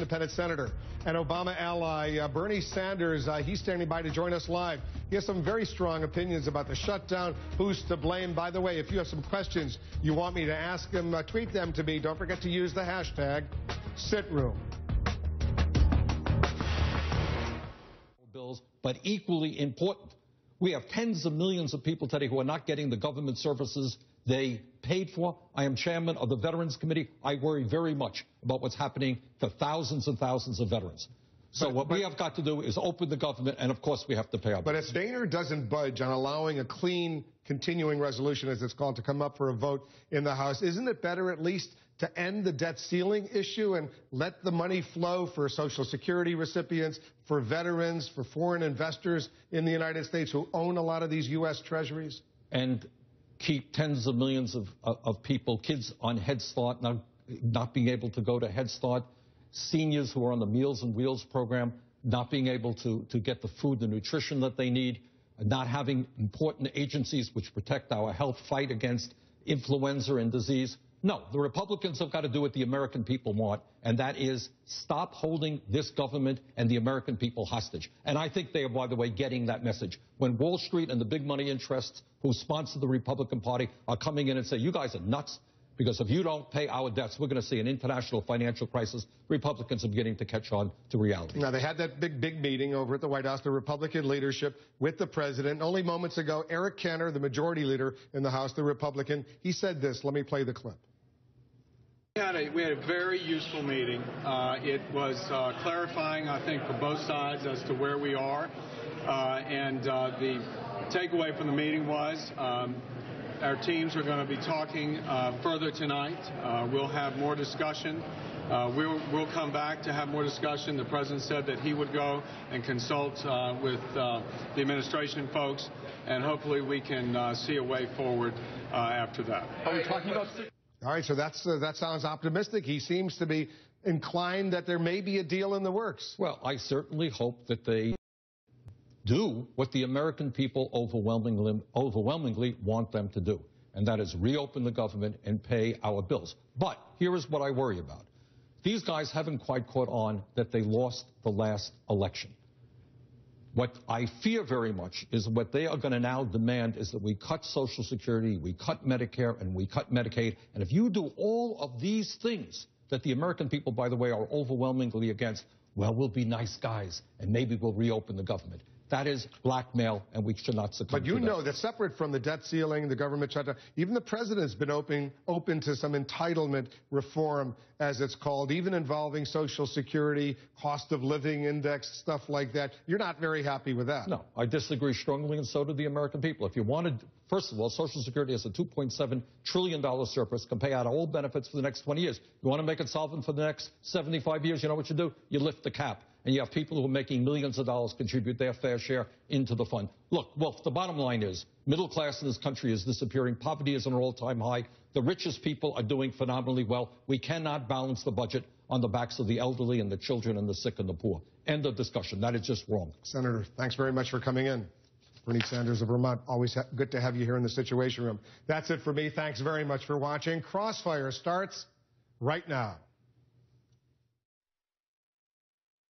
independent senator and Obama ally Bernie Sanders. He's standing by to join us live. He has some very strong opinions about the shutdown, who's to blame. By the way, if you have some questions you want me to ask him, tweet them to me. Don't forget to use the hashtag #SitRoom. Bills, but equally important, we have tens of millions of people today who are not getting the government services they paid for. I am chairman of the Veterans Committee. I worry very much about what's happening to thousands and thousands of veterans. So what we have got to do is open the government, and of course we have to pay our bills. But if Boehner doesn't budge on allowing a clean continuing resolution, as it's called, to come up for a vote in the House, isn't it better at least to end the debt ceiling issue and let the money flow for Social Security recipients, for veterans, for foreign investors in the United States who own a lot of these U.S. treasuries? And keep tens of millions of people, kids on Head Start, not being able to go to Head Start, seniors who are on the Meals on Wheels program not being able to get the food, the nutrition that they need, not having important agencies which protect our health, fight against influenza and disease. No, the Republicans have got to do what the American people want, and that is stop holding this government and the American people hostage. And I think they are, by the way, getting that message. When Wall Street and the big money interests who sponsor the Republican Party are coming in and say, you guys are nuts, because if you don't pay our debts, we're going to see an international financial crisis. Republicans are beginning to catch on to reality. Now, they had that big meeting over at the White House, the Republican leadership with the president. Only moments ago, Eric Cantor, the majority leader in the House, the Republican, he said this. Let me play the clip. We had a very useful meeting. It was clarifying, I think, for both sides as to where we are. And the takeaway from the meeting was our teams are going to be talking further tonight. We'll have more discussion. We'll come back to have more discussion. The president said that he would go and consult with the administration folks, and hopefully we can see a way forward after that. Are we talking about... All right, so that sounds optimistic. He seems to be inclined that there may be a deal in the works. Well, I certainly hope that they do what the American people overwhelmingly want them to do, and that is reopen the government and pay our bills. But here is what I worry about. These guys haven't quite caught on that they lost the last election. What I fear very much is what they are going to now demand is that we cut Social Security, we cut Medicare, and we cut Medicaid. And if you do all of these things that the American people, by the way, are overwhelmingly against, well, we'll be nice guys, and maybe we'll reopen the government. That is blackmail, and we should not succumb to that. But you know that separate from the debt ceiling, the government shutdown, even the president's been open to some entitlement reform, as it's called, even involving Social Security, cost of living index, stuff like that. You're not very happy with that. No, I disagree strongly, and so do the American people. If you wanted, first of all, Social Security has a $2.7 trillion surplus, can pay out all benefits for the next 20 years. You want to make it solvent for the next 75 years, you know what you do? You lift the cap. And you have people who are making millions of dollars contribute their fair share into the fund. Look, well, the bottom line is middle class in this country is disappearing. Poverty is at an all-time high. The richest people are doing phenomenally well. We cannot balance the budget on the backs of the elderly and the children and the sick and the poor. End of discussion. That is just wrong. Senator, thanks very much for coming in. Bernie Sanders of Vermont, always good to have you here in the Situation Room. That's it for me. Thanks very much for watching. Crossfire starts right now.